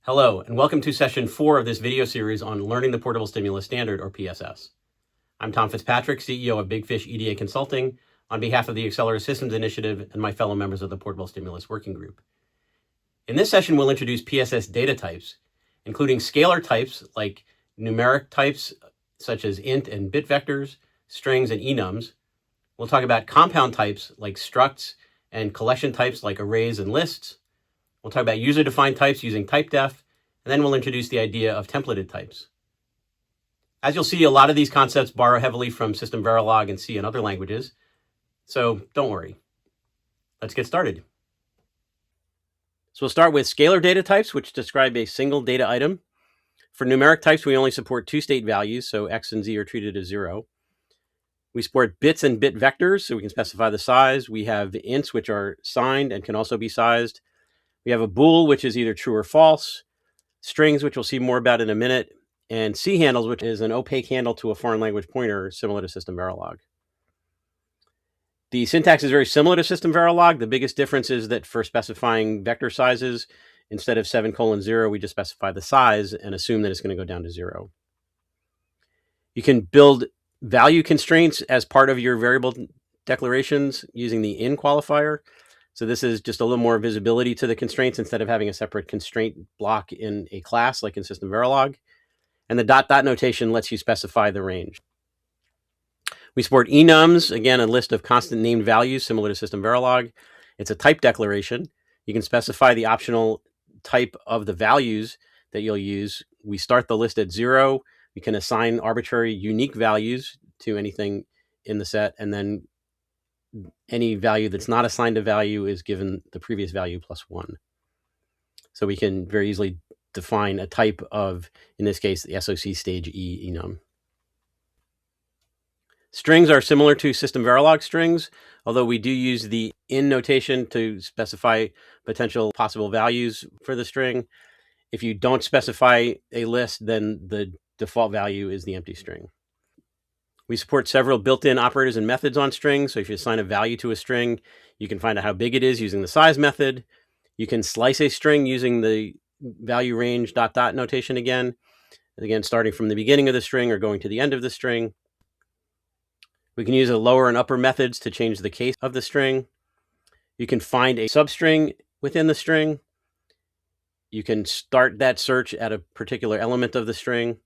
Hello, and welcome to session 4 of this video series on learning the Portable Stimulus Standard, or PSS. I'm Tom Fitzpatrick, CEO of Big Fish EDA Consulting, on behalf of the Accellera Systems Initiative and my fellow members of the Portable Stimulus Working Group. In this session, we'll introduce PSS data types, including scalar types like numeric types such as int and bit vectors, strings, and enums. We'll talk about compound types like structs and collection types like arrays and lists. We'll talk about user-defined types using typedef, and then we'll introduce the idea of templated types. As you'll see, a lot of these concepts borrow heavily from System Verilog and C and other languages, so don't worry. Let's get started. So we'll start with scalar data types, which describe a single data item. For numeric types, we only support two-state values, so x and z are treated as 0. We support bits and bit vectors, so we can specify the size. We have ints, which are signed and can also be sized. We have a bool, which is either true or false, strings, which we'll see more about in a minute, and C handles, which is an opaque handle to a foreign language pointer similar to System Verilog. The syntax is very similar to System Verilog. The biggest difference is that for specifying vector sizes, instead of 7:0, we just specify the size and assume that it's going to go down to 0. You can build value constraints as part of your variable declarations using the in qualifier. So this is just a little more visibility to the constraints instead of having a separate constraint block in a class like in System Verilog. And the dot notation lets you specify the range. We support enums, again, a list of constant named values similar to System Verilog. It's a type declaration. You can specify the optional type of the values that you'll use. We start the list at 0. We can assign arbitrary unique values to anything in the set, and then any value that's not assigned a value is given the previous value plus 1. So we can very easily define a type of, in this case, the SOC stage E enum. Strings are similar to System Verilog strings, although we do use the in notation to specify potential possible values for the string. If you don't specify a list, then the default value is the empty string. We support several built-in operators and methods on strings. So if you assign a value to a string, you can find out how big it is using the size method. You can slice a string using the value range ... notation again, starting from the beginning of the string or going to the end of the string. We can use a lower and upper methods to change the case of the string. You can find a substring within the string. You can start that search at a particular element of the string.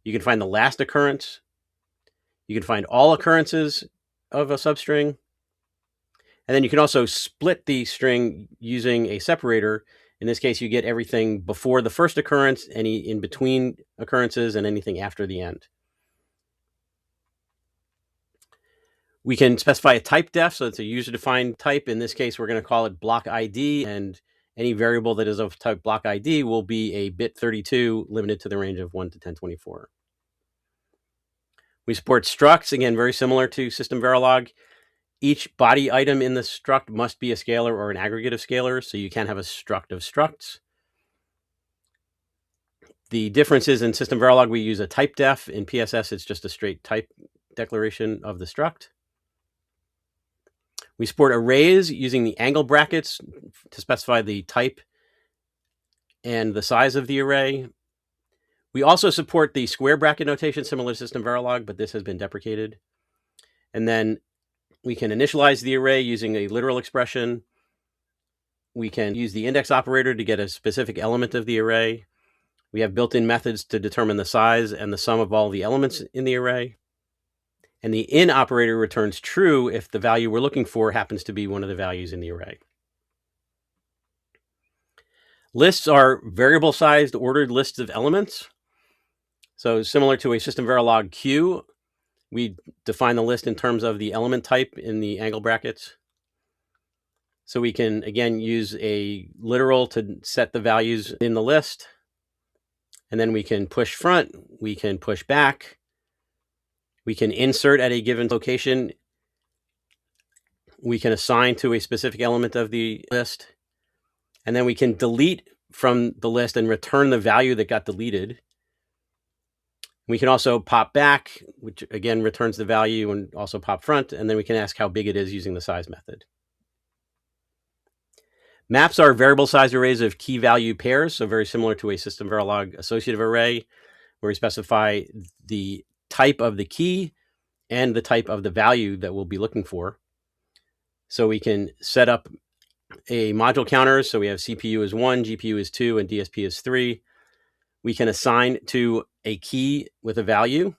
You can find the last occurrence. You can find all occurrences of a substring. And then you can also split the string using a separator. In this case, you get everything before the first occurrence, any in between occurrences, and anything after the end. We can specify a type def, so it's a user-defined type. In this case, we're going to call it block ID, and any variable that is of type block ID will be a bit 32, limited to the range of 1 to 1024. We support structs, again, very similar to System Verilog. Each body item in the struct must be a scalar or an aggregate of scalars, so you can have a struct of structs. The difference is in System Verilog, we use a type def. In PSS, it's just a straight type declaration of the struct. We support arrays using the angle brackets to specify the type and the size of the array. We also support the square bracket notation similar to System Verilog, but this has been deprecated. And then we can initialize the array using a literal expression. We can use the index operator to get a specific element of the array. We have built-in methods to determine the size and the sum of all the elements in the array. And the in operator returns true if the value we're looking for happens to be one of the values in the array. Lists are variable-sized ordered lists of elements. So similar to a System Verilog queue, we define the list in terms of the element type in the angle brackets. So we can, again, use a literal to set the values in the list. And then we can push front, we can push back, we can insert at a given location, we can assign to a specific element of the list, and then we can delete from the list and return the value that got deleted. We can also pop back, which again returns the value, and also pop front, and then we can ask how big it is using the size method. Maps are variable size arrays of key value pairs, so very similar to a system Verilog associative array, where we specify the type of the key and the type of the value that we'll be looking for. So we can set up a module counter. So we have CPU is 1, GPU is 2, and DSP is 3. We can assign to a key with a value.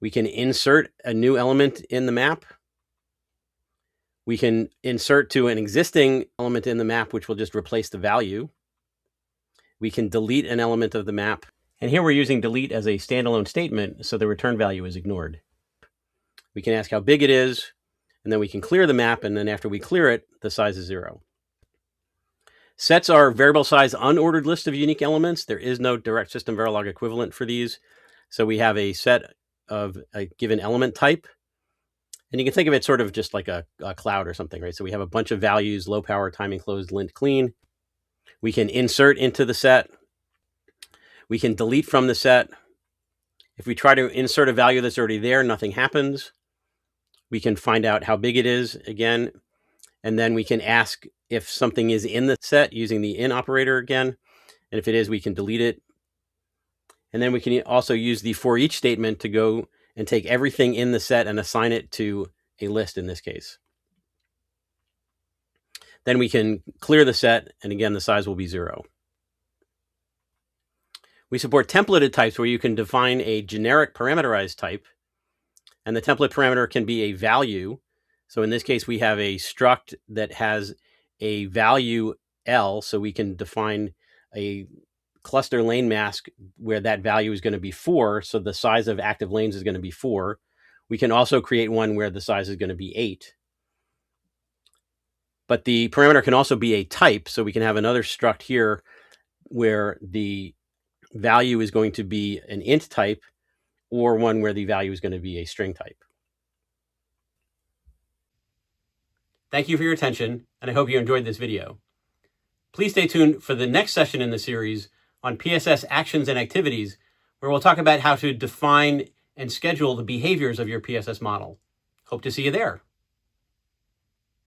We can insert a new element in the map. We can insert to an existing element in the map, which will just replace the value. We can delete an element of the map. And here we're using delete as a standalone statement, so the return value is ignored. We can ask how big it is, and then we can clear the map, and then after we clear it, the size is 0. Sets are variable size unordered list of unique elements. There is no direct system Verilog equivalent for these. So we have a set of a given element type. And you can think of it sort of just like a cloud or something, right? So we have a bunch of values: low power, timing closed, lint clean. We can insert into the set. We can delete from the set. If we try to insert a value that's already there, nothing happens. We can find out how big it is again. And then we can ask if something is in the set using the in operator again. And if it is, we can delete it. And then we can also use the for each statement to go and take everything in the set and assign it to a list in this case. Then we can clear the set, and again, the size will be 0. We support templated types where you can define a generic parameterized type, and the template parameter can be a value. So in this case, we have a struct that has a value L, so we can define a cluster lane mask where that value is going to be 4, so the size of active lanes is going to be 4. We can also create one where the size is going to be 8. But the parameter can also be a type, so we can have another struct here where the value is going to be an int type, or one where the value is going to be a string type. Thank you for your attention, and I hope you enjoyed this video. Please stay tuned for the next session in the series on PSS actions and activities, where we'll talk about how to define and schedule the behaviors of your PSS model. Hope to see you there.